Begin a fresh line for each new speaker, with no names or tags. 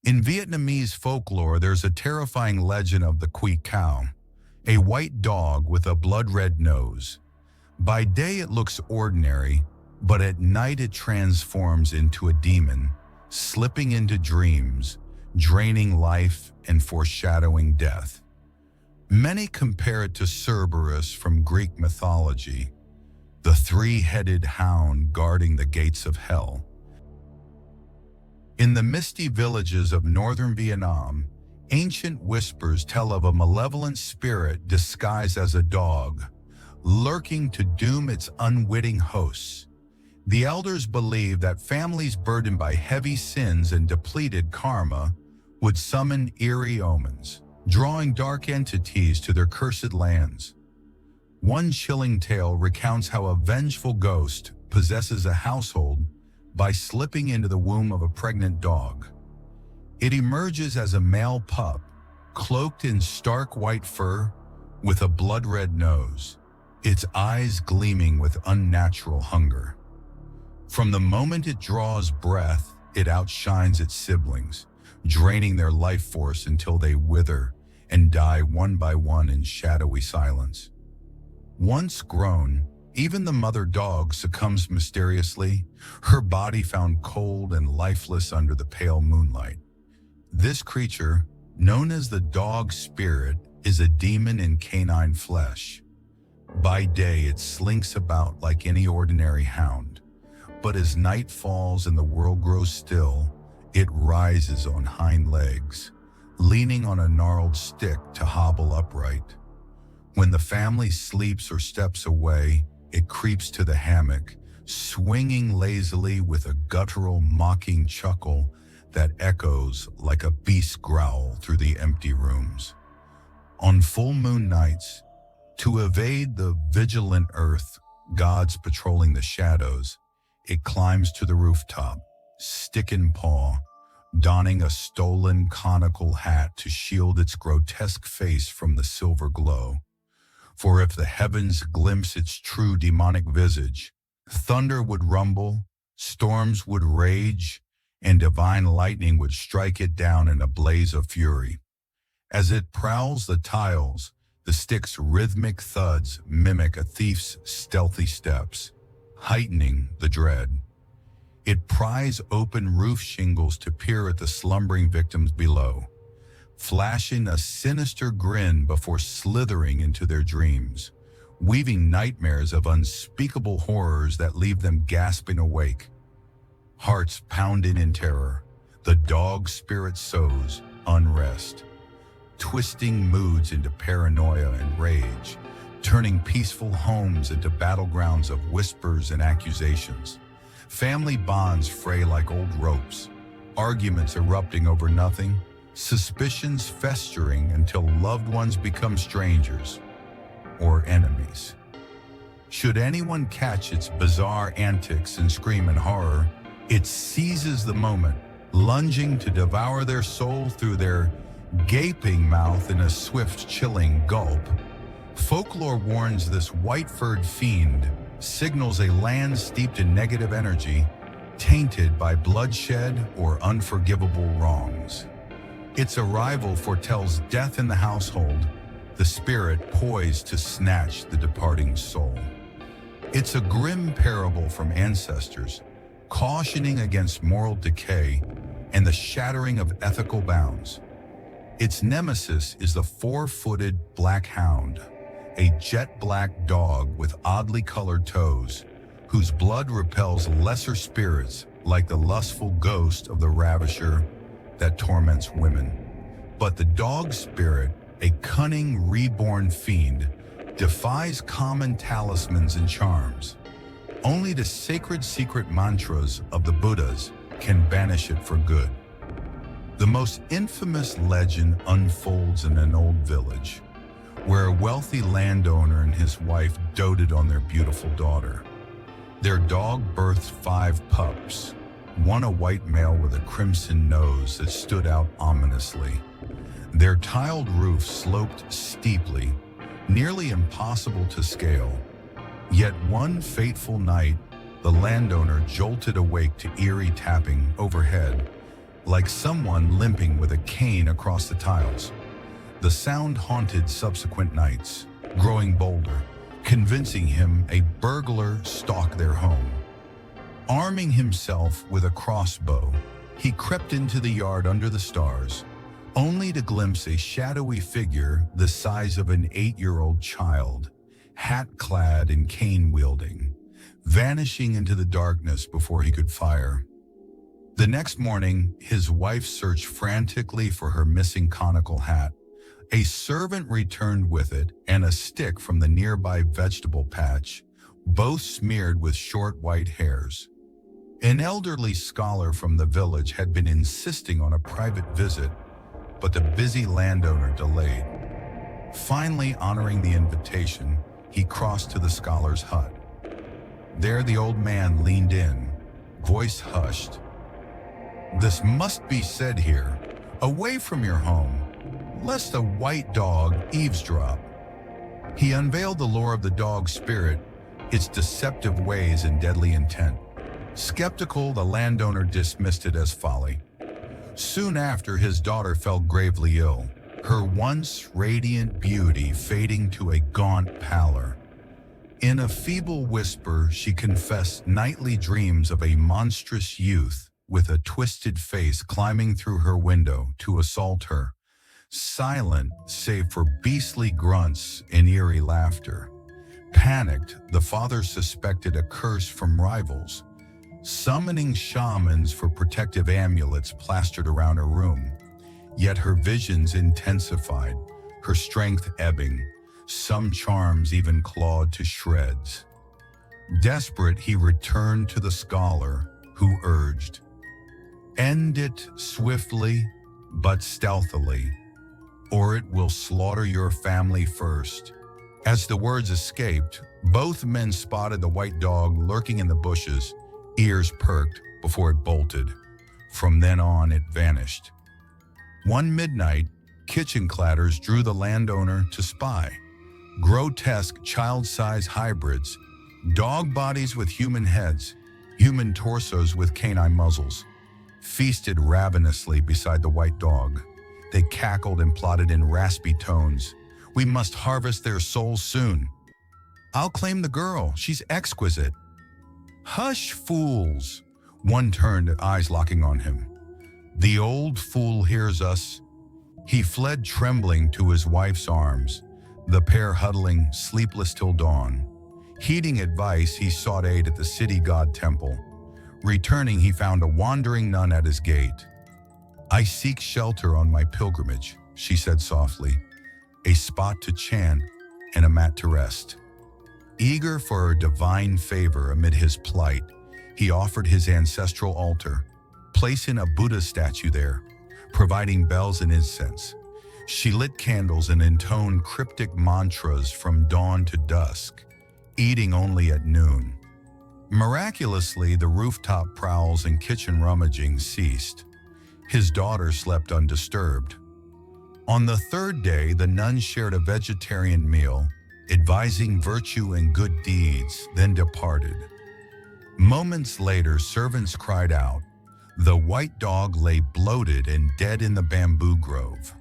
In Vietnamese folklore, there's a terrifying legend of the Quỷ Cẩu, a white dog with a blood-red nose. By day it looks ordinary, but at night it transforms into a demon, slipping into dreams, draining life and foreshadowing death. Many compare it to Cerberus from Greek mythology, the three-headed hound guarding the gates of hell. In the misty villages of northern Vietnam, ancient whispers tell of a malevolent spirit disguised as a dog, lurking to doom its unwitting hosts. The elders believed that families burdened by heavy sins and depleted karma would summon eerie omens, drawing dark entities to their cursed lands. One chilling tale recounts how a vengeful ghost possesses a household by slipping into the womb of a pregnant dog. It emerges as a male pup, cloaked in stark white fur, with a blood-red nose, its eyes gleaming with unnatural hunger. From the moment it draws breath, it outshines its siblings, draining their life force until they wither and die one by one in shadowy silence. Once grown, even the mother dog succumbs mysteriously, her body found cold and lifeless under the pale moonlight. This creature, known as the dog spirit, is a demon in canine flesh. By day, it slinks about like any ordinary hound, but as night falls and the world grows still, it rises on hind legs, leaning on a gnarled stick to hobble upright. When the family sleeps or steps away, it creeps to the hammock, swinging lazily with a guttural, mocking chuckle that echoes like a beast's growl through the empty rooms. On full moon nights, to evade the vigilant earth gods patrolling the shadows, it climbs to the rooftop, stick in paw, donning a stolen conical hat to shield its grotesque face from the silver glow. For if the heavens glimpse its true demonic visage, thunder would rumble, storms would rage, and divine lightning would strike it down in a blaze of fury. As it prowls the tiles, the stick's rhythmic thuds mimic a thief's stealthy steps, heightening the dread. It pries open roof shingles to peer at the slumbering victims below, flashing a sinister grin before slithering into their dreams, weaving nightmares of unspeakable horrors that leave them gasping awake. Hearts pounding in terror, the dog spirit sows unrest, twisting moods into paranoia and rage, turning peaceful homes into battlegrounds of whispers and accusations. Family bonds fray like old ropes, arguments erupting over nothing, suspicions festering until loved ones become strangers or enemies. Should anyone catch its bizarre antics and scream in horror, it seizes the moment, lunging to devour their soul through their gaping mouth in a swift, chilling gulp. Folklore warns this white-furred fiend signals a land steeped in negative energy, tainted by bloodshed or unforgivable wrongs. Its arrival foretells death in the household, the spirit poised to snatch the departing soul. It's a grim parable from ancestors, cautioning against moral decay and the shattering of ethical bounds. Its nemesis is the four-footed black hound, a jet-black dog with oddly colored toes, whose blood repels lesser spirits like the lustful ghost of the ravisher that torments women. But the dog spirit, a cunning reborn fiend, defies common talismans and charms. Only the sacred secret mantras of the Buddhas can banish it for good. The most infamous legend unfolds in an old village, where a wealthy landowner and his wife doted on their beautiful daughter. Their dog birthed 5 pups, one a white male with a crimson nose that stood out ominously. Their tiled roof sloped steeply, nearly impossible to scale. Yet one fateful night, the landowner jolted awake to eerie tapping overhead, like someone limping with a cane across the tiles. The sound haunted subsequent nights, growing bolder, convincing him a burglar stalked their home. Arming himself with a crossbow, he crept into the yard under the stars, only to glimpse a shadowy figure the size of an 8-year-old child, hat-clad and cane-wielding, vanishing into the darkness before he could fire. The next morning, his wife searched frantically for her missing conical hat. A servant returned with it and a stick from the nearby vegetable patch, both smeared with short white hairs. An elderly scholar from the village had been insisting on a private visit, but the busy landowner delayed. Finally, honoring the invitation, he crossed to the scholar's hut. There the old man leaned in, voice hushed. "This must be said here, away from your home, lest a white dog eavesdrop." He unveiled the lore of the dog spirit, its deceptive ways and deadly intent. Skeptical, the landowner dismissed it as folly. Soon after, his daughter fell gravely ill, her once radiant beauty fading to a gaunt pallor. In a feeble whisper, she confessed nightly dreams of a monstrous youth with a twisted face climbing through her window to assault her, silent save for beastly grunts and eerie laughter. Panicked, the father suspected a curse from rivals, summoning shamans for protective amulets plastered around her room. Yet her visions intensified, her strength ebbing, some charms even clawed to shreds. Desperate, he returned to the scholar, who urged, "End it swiftly, but stealthily, or it will slaughter your family first." As the words escaped, both men spotted the white dog lurking in the bushes, ears perked before it bolted. From then on, it vanished. One midnight, kitchen clatters drew the landowner to spy. Grotesque, child-sized hybrids, dog bodies with human heads, human torsos with canine muzzles, feasted ravenously beside the white dog. They cackled and plotted in raspy tones. "We must harvest their souls soon." "I'll claim the girl, she's exquisite." "Hush, fools!" One turned, eyes locking on him. "The old fool hears us." He fled trembling to his wife's arms, the pair huddling, sleepless till dawn. Heeding advice, he sought aid at the city god temple. Returning, he found a wandering nun at his gate. "I seek shelter on my pilgrimage," she said softly, "a spot to chant and a mat to rest." Eager for a divine favor amid his plight, he offered his ancestral altar, placing a Buddha statue there, providing bells and incense. She lit candles and intoned cryptic mantras from dawn to dusk, eating only at noon. Miraculously, the rooftop prowls and kitchen rummaging ceased. His daughter slept undisturbed. On the third day, the nuns shared a vegetarian meal, advising virtue and good deeds, then departed. Moments later, servants cried out. The white dog lay bloated and dead in the bamboo grove.